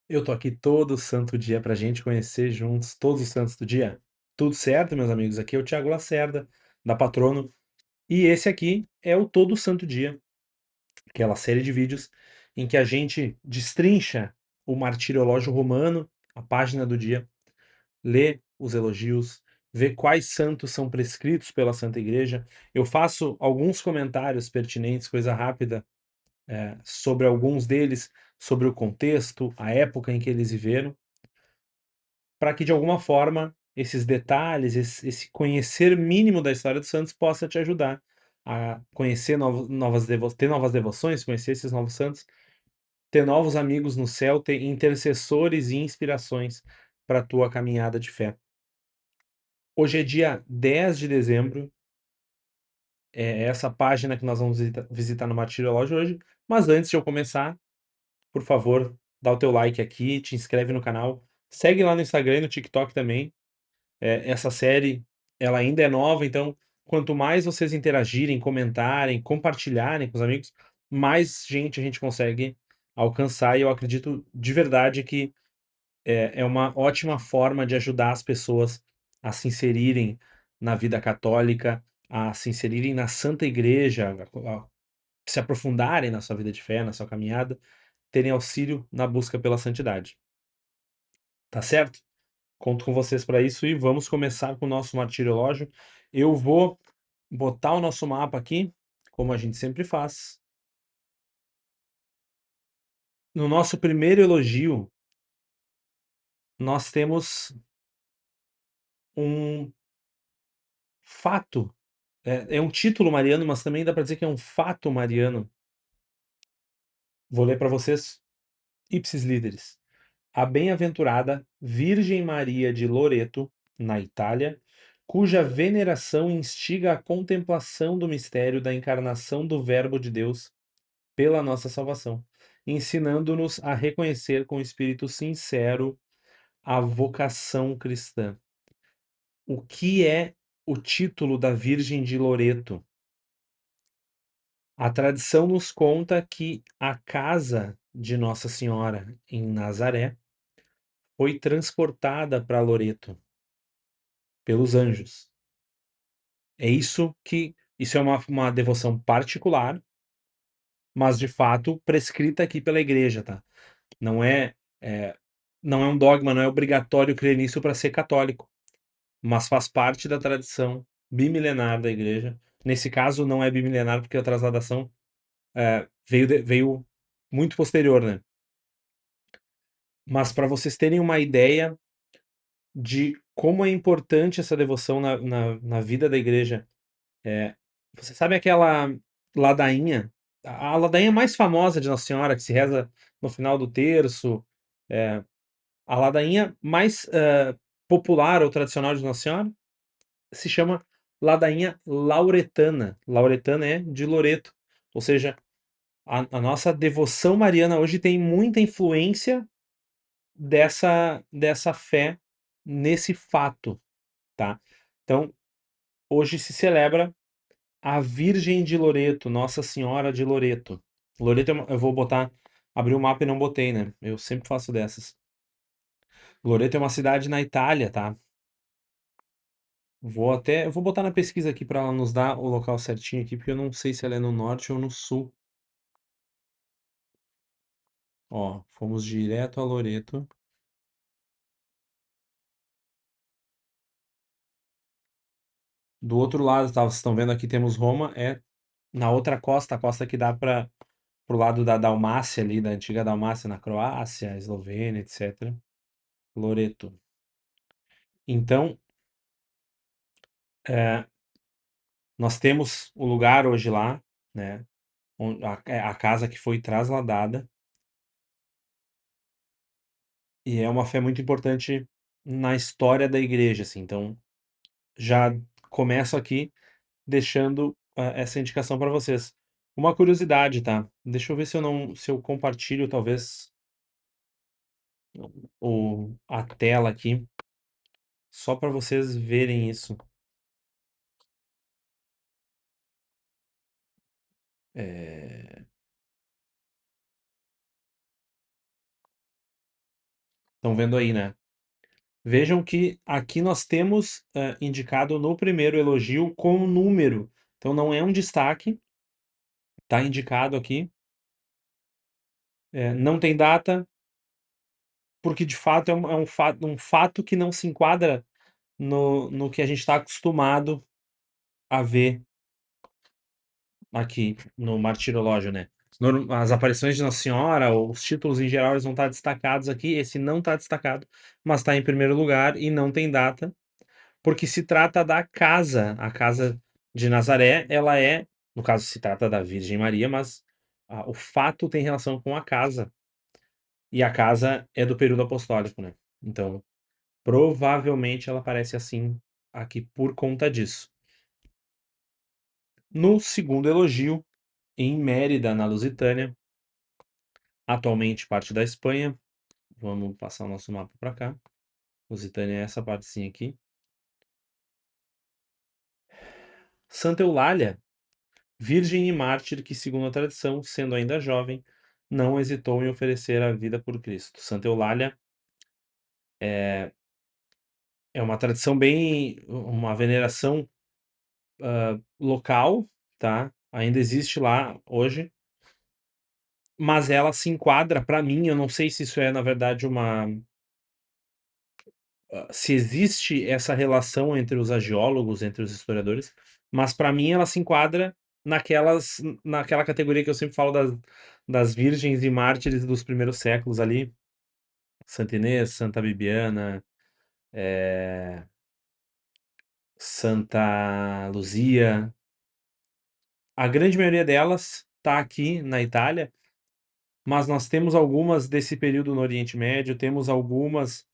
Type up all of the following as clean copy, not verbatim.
Eu tô aqui todo santo dia pra gente conhecer juntos todos os santos do dia. Tudo certo, meus amigos? Aqui é o Thiago Lacerda, da Patrono, e esse aqui é o Todo Santo Dia, aquela série de vídeos em que a gente destrincha o martiriológio romano, a página do dia, lê os elogios, vê quais santos são prescritos pela Santa Igreja. Eu faço alguns comentários pertinentes, coisa rápida, sobre alguns deles, sobre o contexto, a época em que eles viveram, para que de alguma forma esses detalhes, esse conhecer mínimo da história dos santos possa te ajudar a conhecer ter novas devoções, conhecer esses novos santos, ter novos amigos no céu, ter intercessores e inspirações para a tua caminhada de fé. Hoje é dia 10 de dezembro, é essa página que nós vamos visitar no Martirológio hoje, mas antes de eu começar, por favor, dá o teu like aqui, te inscreve no canal, segue lá no Instagram e no TikTok também. Essa série, ela ainda é nova, então quanto mais vocês interagirem, comentarem, compartilharem com os amigos, mais gente a gente consegue alcançar, e eu acredito de verdade que é uma ótima forma de ajudar as pessoas a se inserirem na vida católica, a se inserirem na Santa Igreja, a se aprofundarem na sua vida de fé, na sua caminhada, terem auxílio na busca pela santidade. Tá certo? Conto com vocês para isso e vamos começar com o nosso martiriológio. Eu vou botar o nosso mapa aqui, como a gente sempre faz. No nosso primeiro elogio, nós temos um fato. É um título mariano, mas também dá para dizer que é um fato mariano. Vou ler para vocês, ipsis literis. A bem-aventurada Virgem Maria de Loreto, na Itália, cuja veneração instiga a contemplação do mistério da encarnação do Verbo de Deus pela nossa salvação, ensinando-nos a reconhecer com espírito sincero a vocação cristã. O que é o título da Virgem de Loreto? A tradição nos conta que a casa de Nossa Senhora em Nazaré foi transportada para Loreto pelos anjos. Isso é uma devoção particular, mas de fato prescrita aqui pela igreja, tá? Não é, é não é um dogma, não é obrigatório crer nisso para ser católico, mas faz parte da tradição bimilenar da igreja. Nesse caso não é bimilenar porque a transladação veio muito posterior, né? Mas para vocês terem uma ideia de como é importante essa devoção na vida da igreja, você sabe aquela ladainha, a ladainha mais famosa de Nossa Senhora, que se reza no final do terço, a ladainha mais popular ou tradicional de Nossa Senhora se chama ladainha lauretana. Lauretana é de Loreto, ou seja, a nossa devoção mariana hoje tem muita influência dessa fé nesse fato, tá? Então, hoje se celebra a Virgem de Loreto, Nossa Senhora de Loreto. Loreto, eu vou botar, abrir o mapa e não botei, né? Eu sempre faço dessas. Loreto é uma cidade na Itália, tá? Eu vou botar na pesquisa aqui para ela nos dar o local certinho aqui, porque eu não sei se ela é no norte ou no sul. Ó, fomos direto a Loreto. Do outro lado, tá? Vocês estão vendo aqui, temos Roma, é na outra costa, a costa que dá para pro lado da Dalmácia ali, da antiga Dalmácia, na Croácia, Eslovênia, etc. Loreto. Então, é, nós temos o lugar hoje lá, né? A casa que foi trasladada, e é uma fé muito importante na história da igreja, assim. Então, já começo aqui deixando essa indicação para vocês. Uma curiosidade, tá? Deixa eu ver se eu compartilho talvez a tela aqui, só para vocês verem isso. É, Estão vendo aí, né? Vejam que aqui nós temos indicado no primeiro elogio com um número. Então não é um destaque, está indicado aqui. Não tem data, porque de fato é um fato que não se enquadra no que a gente está acostumado a ver aqui no martirológio, né? As aparições de Nossa Senhora, os títulos em geral, eles vão estar destacados aqui. Esse não está destacado, mas está em primeiro lugar e não tem data, porque se trata da casa. A casa de Nazaré, ela é, no caso, se trata da Virgem Maria, mas o fato tem relação com a casa. E a casa é do período apostólico, né? Então, provavelmente ela aparece assim aqui por conta disso. No segundo elogio, em Mérida, na Lusitânia, atualmente parte da Espanha. Vamos passar o nosso mapa para cá. Lusitânia é essa partezinha aqui. Santa Eulália, virgem e mártir que, segundo a tradição, sendo ainda jovem, não hesitou em oferecer a vida por Cristo. Santa Eulália é uma tradição uma veneração local, tá? Ainda existe lá hoje, mas ela se enquadra, para mim, eu não sei se isso é, na verdade, se existe essa relação entre os agiólogos, entre os historiadores, mas para mim ela se enquadra naquela categoria que eu sempre falo das virgens e mártires dos primeiros séculos ali, Santa Inês, Santa Bibiana, Santa Luzia. A grande maioria delas está aqui na Itália, mas nós temos algumas desse período no Oriente Médio, temos algumas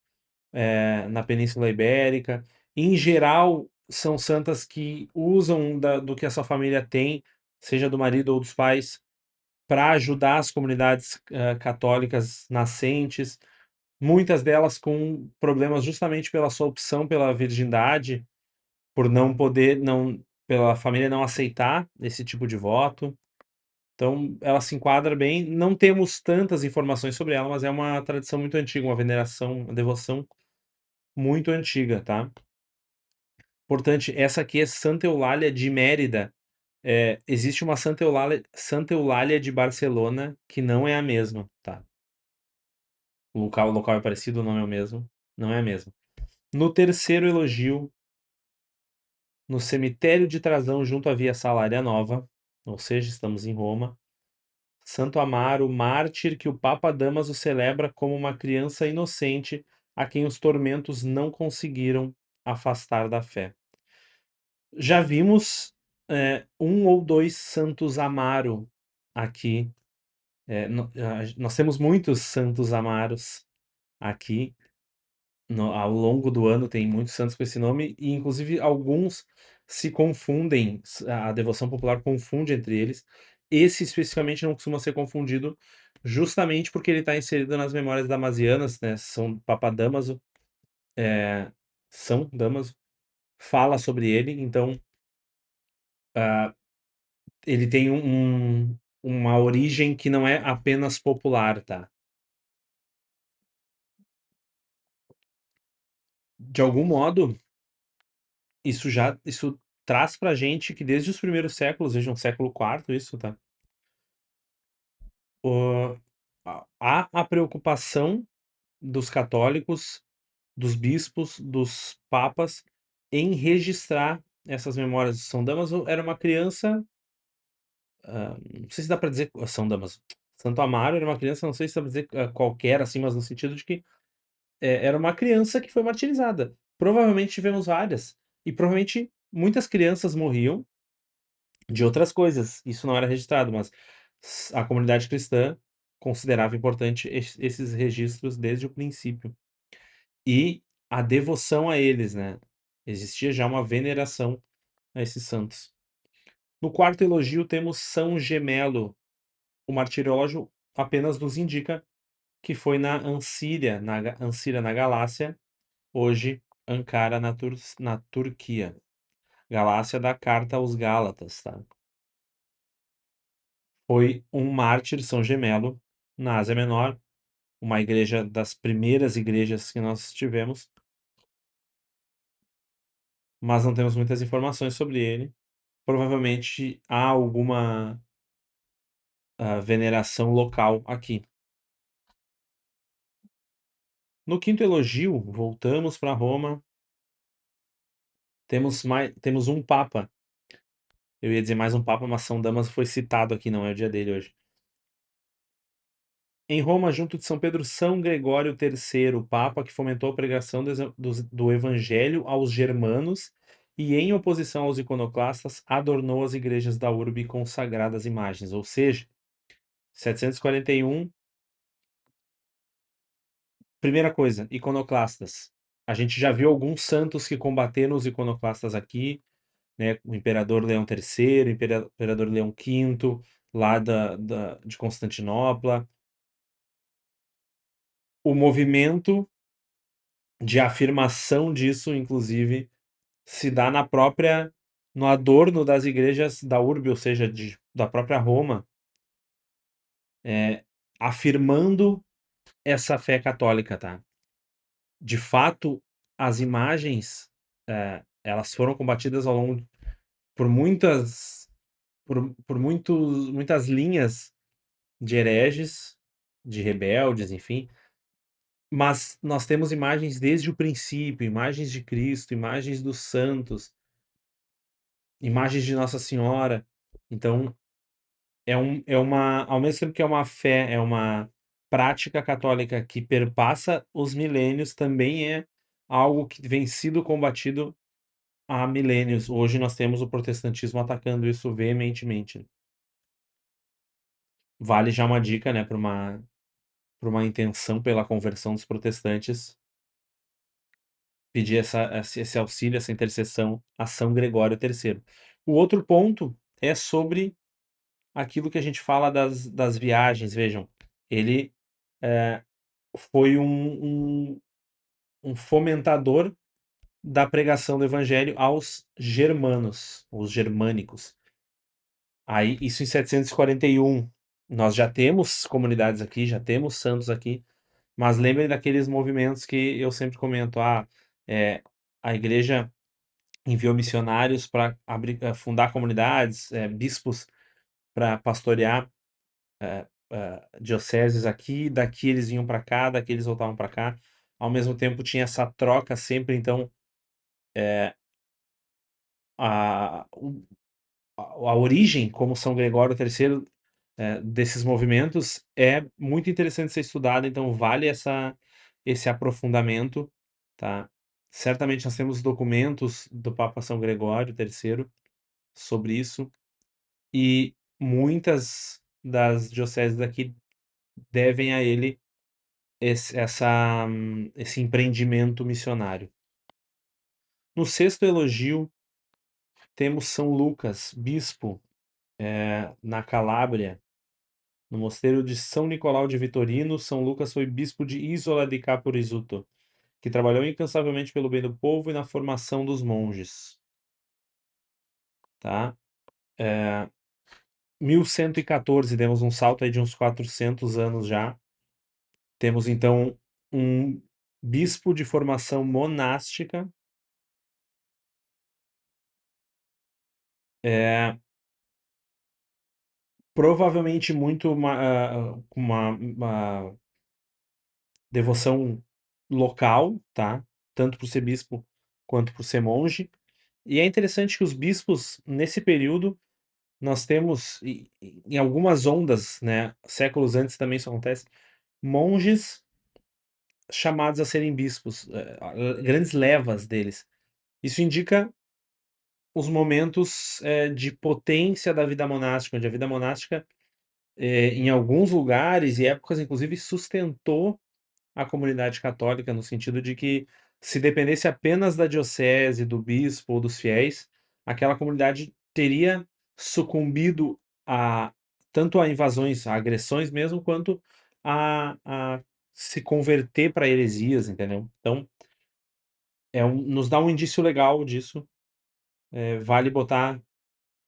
na Península Ibérica. Em geral, são santas que usam do que a sua família tem, seja do marido ou dos pais, para ajudar as comunidades católicas nascentes. Muitas delas com problemas justamente pela sua opção pela virgindade, por não poder, não, pela família não aceitar esse tipo de voto. Então, ela se enquadra bem. Não temos tantas informações sobre ela, mas é uma tradição muito antiga, uma veneração, uma devoção muito antiga, tá? Importante, essa aqui é Santa Eulália de Mérida. Existe uma Santa Eulália de Barcelona que não é a mesma, tá? O local é parecido, não é o mesmo. Não é a mesma. No terceiro elogio, no cemitério de Trasão, junto à Via Salária Nova, ou seja, estamos em Roma, Santo Amaro, mártir que o Papa Damaso celebra como uma criança inocente a quem os tormentos não conseguiram afastar da fé. Já vimos um ou dois Santos Amaro aqui. Nós temos muitos Santos Amaros aqui. Ao longo do ano tem muitos santos com esse nome, e inclusive alguns se confundem, a devoção popular confunde entre eles. Esse especificamente não costuma ser confundido, justamente porque ele está inserido nas memórias damasianas, né? Papa Damaso, São Damaso, fala sobre ele, então ele tem uma origem que não é apenas popular, tá? De algum modo, isso traz pra gente que desde os primeiros séculos, vejam, século IV isso, tá? O há a preocupação dos católicos, dos bispos, dos papas, em registrar essas memórias de São Damaso. Era uma criança, não sei se dá pra dizer São Damaso, Santo Amaro era uma criança, não sei se dá pra dizer, qualquer, assim, mas no sentido de que era uma criança que foi martirizada. Provavelmente tivemos várias. E provavelmente muitas crianças morriam de outras coisas. Isso não era registrado, mas a comunidade cristã considerava importante esses registros desde o princípio. E a devoção a eles, né? Existia já uma veneração a esses santos. No quarto elogio temos São Gemelo. O martirológio apenas nos indica que foi na Ansíria, na Galácia, hoje Ankara, na Turquia. Galácia da carta aos Gálatas, tá? Foi um mártir, São Gemelo, na Ásia Menor, uma igreja das primeiras igrejas que nós tivemos, mas não temos muitas informações sobre ele. Provavelmente há alguma veneração local aqui. No quinto elogio, voltamos para Roma, temos um papa. Eu ia dizer mais um papa, mas São Damas foi citado aqui, não é o dia dele hoje. Em Roma, junto de São Pedro, São Gregório III, papa que fomentou a pregação do evangelho aos germanos e, em oposição aos iconoclastas, adornou as igrejas da urbe com sagradas imagens. Ou seja, 741, primeira coisa, iconoclastas. A gente já viu alguns santos que combateram os iconoclastas aqui, né? O imperador Leão III, o imperador Leão V, lá de Constantinopla. O movimento de afirmação disso, inclusive, se dá no adorno das igrejas da urbe, ou seja, da própria Roma, afirmando essa fé católica, tá? De fato, as imagens, elas foram combatidas ao longo por muitas linhas de hereges, de rebeldes, enfim, mas nós temos imagens desde o princípio, imagens de Cristo, imagens dos santos, imagens de Nossa Senhora. Então, ao mesmo tempo que é uma fé, é uma prática católica que perpassa os milênios, também é algo que vem sido combatido há milênios. Hoje nós temos o protestantismo atacando isso veementemente. Vale já uma dica, né, para uma intenção pela conversão dos protestantes, pedir esse auxílio, essa intercessão a São Gregório III. O outro ponto é sobre aquilo que a gente fala das viagens. Vejam, ele foi um fomentador da pregação do evangelho aos germanos, os germânicos. Aí, isso em 741. Nós já temos comunidades aqui, já temos santos aqui, mas lembrem daqueles movimentos que eu sempre comento. A igreja enviou missionários para fundar comunidades, bispos para pastorear dioceses aqui, daqui eles vinham para cá, daqui eles voltavam para cá. Ao mesmo tempo tinha essa troca sempre, então a, o- a origem, como São Gregório III, desses movimentos é muito interessante ser estudada, então vale esse aprofundamento, tá? Certamente nós temos documentos do Papa São Gregório III sobre isso, e muitas das dioceses daqui devem a ele esse empreendimento missionário. No sexto elogio, temos São Lucas, bispo, na Calábria, no mosteiro de São Nicolau de Vitorino. São Lucas foi bispo de Isola di Capo Rizzuto, que trabalhou incansavelmente pelo bem do povo e na formação dos monges. Tá? 1114, demos um salto aí de uns 400 anos já. Temos então um bispo de formação monástica, provavelmente muito uma devoção local, tá? Tanto por ser bispo quanto por ser monge. E é interessante que os bispos, nesse período, nós temos, em algumas ondas, né? Séculos antes também isso acontece, monges chamados a serem bispos, grandes levas deles. Isso indica os momentos de potência da vida monástica, onde a vida monástica, em alguns lugares e épocas, inclusive, sustentou a comunidade católica, no sentido de que, se dependesse apenas da diocese, do bispo ou dos fiéis, aquela comunidade teria sucumbido tanto a invasões, a agressões mesmo, quanto a se converter para heresias, entendeu? Então, nos dá um indício legal disso. Vale botar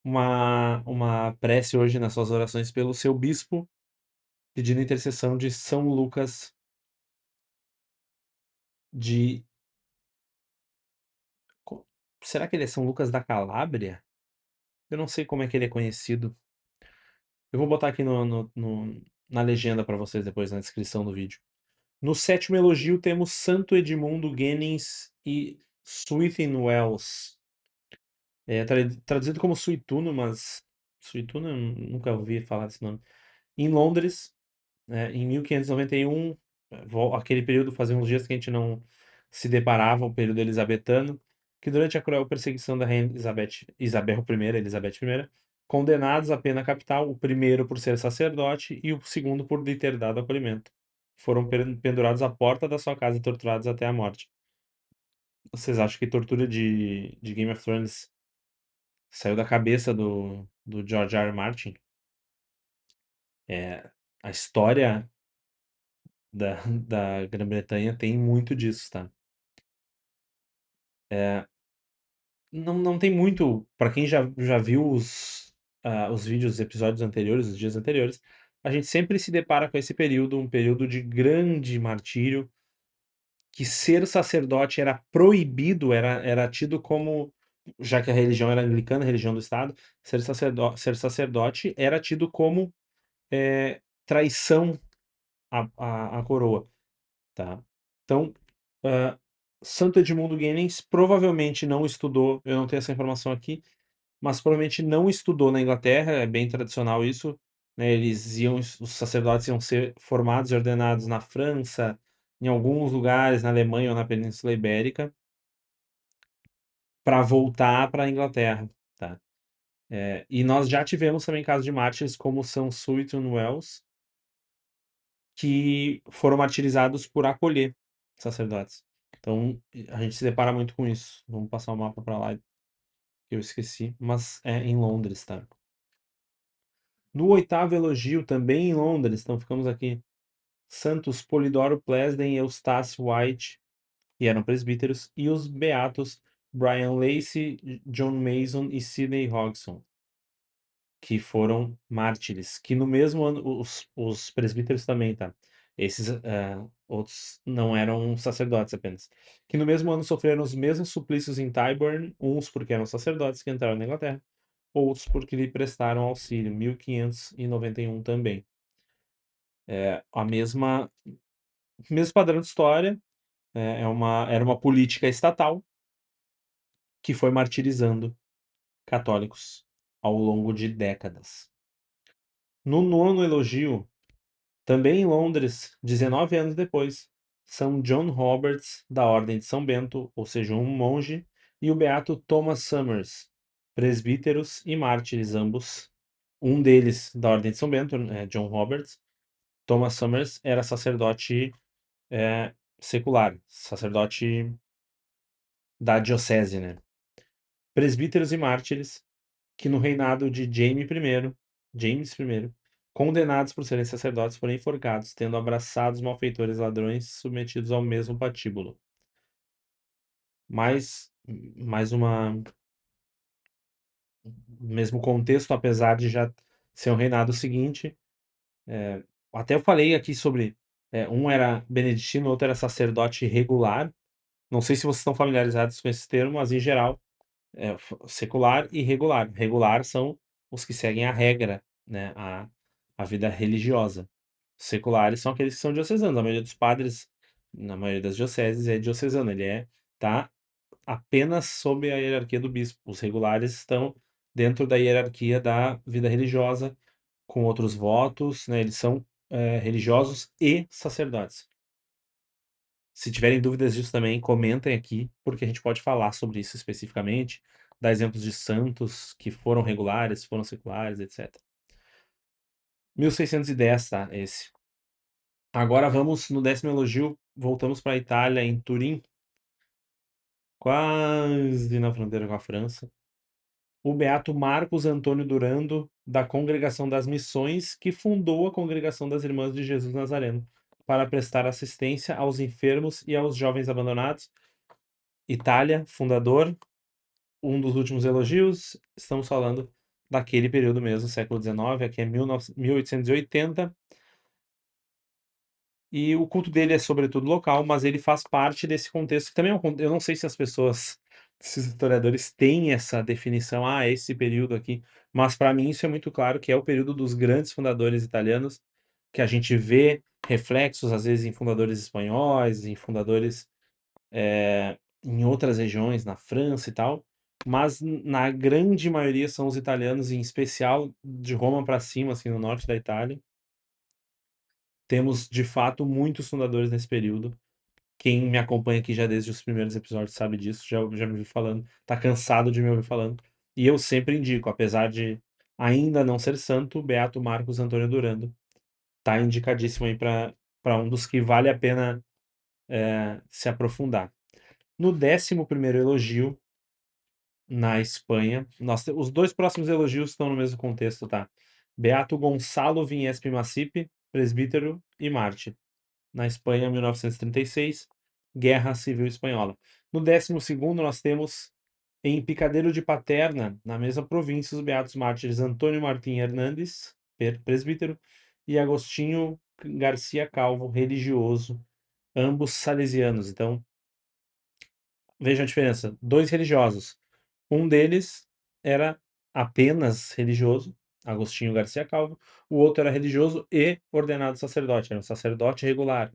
uma prece hoje nas suas orações pelo seu bispo, pedindo intercessão de São Lucas de... Será que ele é São Lucas da Calábria? Eu não sei como é que ele é conhecido. Eu vou botar aqui na legenda para vocês depois, na descrição do vídeo. No sétimo elogio temos Santo Edmundo Genins e Swithin Wells. Traduzido como Suituno, mas Suituno eu nunca ouvi falar desse nome. Em Londres, em 1591, aquele período fazia uns dias que a gente não se deparava, o período elisabetano, que durante a cruel perseguição da rainha Elizabeth I, condenados à pena capital, o primeiro por ser sacerdote e o segundo por lhe ter dado acolhimento. Foram pendurados à porta da sua casa e torturados até a morte. Vocês acham que tortura de Game of Thrones saiu da cabeça do George R. R. Martin? É, a história da Grã-Bretanha tem muito disso, tá? Não tem muito. Pra quem já viu os vídeos, os episódios anteriores, os dias anteriores, a gente sempre se depara com esse período, um período de grande martírio, que ser sacerdote era proibido, era tido como, já que a religião era anglicana, a religião do Estado, ser sacerdote era tido como traição à coroa, tá? Então, ah, Santo Edmundo Guinness provavelmente não estudou, eu não tenho essa informação aqui, mas provavelmente não estudou na Inglaterra, é bem tradicional isso, né? Os sacerdotes iam ser formados e ordenados na França, em alguns lugares, na Alemanha ou na Península Ibérica, para voltar para a Inglaterra, tá? E nós já tivemos também casos de mártires como São Suiton Wells, que foram martirizados por acolher sacerdotes. Então, a gente se depara muito com isso. Vamos passar o mapa para lá, que eu esqueci, mas é em Londres, tá? No oitavo elogio, também em Londres, então ficamos aqui. Santos Polidoro Plesden e Eustace White, que eram presbíteros, e os beatos Brian Lacey, John Mason e Sidney Hodgson, que foram mártires, que no mesmo ano, os presbíteros também, tá? Esses outros não eram sacerdotes apenas. Que no mesmo ano sofreram os mesmos suplícios em Tyburn, uns porque eram sacerdotes que entraram na Inglaterra, outros porque lhe prestaram auxílio, 1591 também. A mesmo padrão de história, era uma política estatal que foi martirizando católicos ao longo de décadas. No nono elogio, também em Londres, 19 anos depois, São John Roberts, da Ordem de São Bento, ou seja, um monge, e o beato Thomas Summers, presbíteros e mártires ambos. Um deles, da Ordem de São Bento, John Roberts. Thomas Summers era sacerdote secular, sacerdote da diocese, né? Presbíteros e mártires que no reinado de James I, condenados por serem sacerdotes, foram enforcados, tendo abraçado os malfeitores ladrões submetidos ao mesmo patíbulo. Mais uma mesmo contexto, apesar de já ser um reinado seguinte. Até eu falei aqui sobre um era beneditino, outro era sacerdote regular. Não sei se vocês estão familiarizados com esse termo, mas em geral secular e regular. Regular são os que seguem a regra, né, a vida religiosa. Seculares são aqueles que são diocesanos. A maioria dos padres, na maioria das dioceses, é diocesano. Ele tá apenas sob a hierarquia do bispo. Os regulares estão dentro da hierarquia da vida religiosa, com outros votos, né? Eles são religiosos e sacerdotes. Se tiverem dúvidas disso também, comentem aqui, porque a gente pode falar sobre isso especificamente, dar exemplos de santos que foram regulares, foram seculares, etc. 1610, tá? Esse. Agora vamos no décimo elogio, voltamos para a Itália, em Turim, quase na fronteira com a França. O beato Marcos Antônio Durando, da Congregação das Missões, que fundou a Congregação das Irmãs de Jesus Nazareno, para prestar assistência aos enfermos e aos jovens abandonados. Itália, fundador, um dos últimos elogios, estamos falando daquele período mesmo, século XIX, aqui é 1880. E o culto dele é sobretudo local, mas ele faz parte desse contexto que também eu não sei se as pessoas, se os historiadores têm essa definição, esse período aqui, mas para mim isso é muito claro que é o período dos grandes fundadores italianos, que a gente vê reflexos às vezes em fundadores espanhóis, em fundadores em outras regiões, na França e tal, mas na grande maioria são os italianos, em especial de Roma para cima, assim, no norte da Itália. Temos, de fato, muitos fundadores nesse período. Quem me acompanha aqui já desde os primeiros episódios sabe disso, já me ouviu falando, tá cansado de me ouvir falando. E eu sempre indico, apesar de ainda não ser santo, Beato Marcos Antônio Durando tá indicadíssimo aí para um dos que vale a pena se aprofundar. No 11º elogio, na Espanha, os dois próximos elogios estão no mesmo contexto, tá? Beato Gonçalo Viñes Macipe, presbítero e mártir. Na Espanha, 1936, Guerra Civil Espanhola. No 12º, nós temos, em Picadeiro de Paterna, na mesma província, os beatos mártires Antônio Martim Hernandes, presbítero, e Agostinho Garcia Calvo, religioso, ambos salesianos. Então, vejam a diferença. Dois religiosos. Um deles era apenas religioso, Agostinho Garcia Calvo. O outro era religioso e ordenado sacerdote, era um sacerdote regular,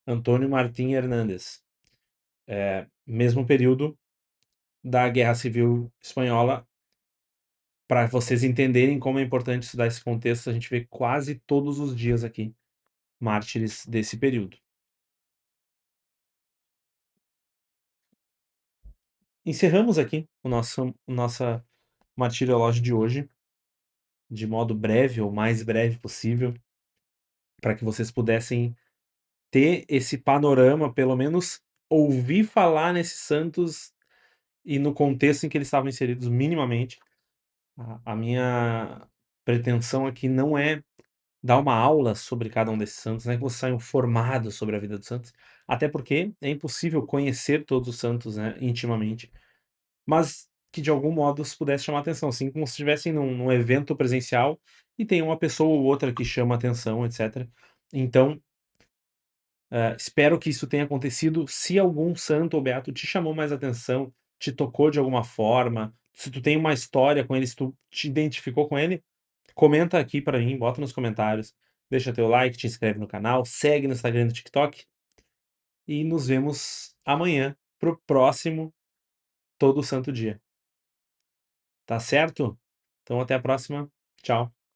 Antônio Martim Hernandes. Mesmo período da Guerra Civil Espanhola. Para vocês entenderem como é importante estudar esse contexto, a gente vê quase todos os dias aqui mártires desse período. Encerramos aqui o nossa martiriológio de hoje, de modo breve, ou mais breve possível, para que vocês pudessem ter esse panorama, pelo menos ouvir falar nesses santos e no contexto em que eles estavam inseridos minimamente. A minha pretensão aqui não é dar uma aula sobre cada um desses santos, não é que vocês saiam formados sobre a vida dos santos, até porque é impossível conhecer todos os santos, né, intimamente, mas que de algum modo se pudesse chamar atenção, assim como se estivessem num evento presencial e tem uma pessoa ou outra que chama atenção, etc. Então, espero que isso tenha acontecido. Se algum santo ou beato te chamou mais atenção, te tocou de alguma forma, se tu tem uma história com ele, se tu te identificou com ele, comenta aqui pra mim, bota nos comentários, deixa teu like, te inscreve no canal, segue no Instagram e no TikTok e nos vemos amanhã pro próximo Todo Santo Dia. Tá certo? Então até a próxima. Tchau.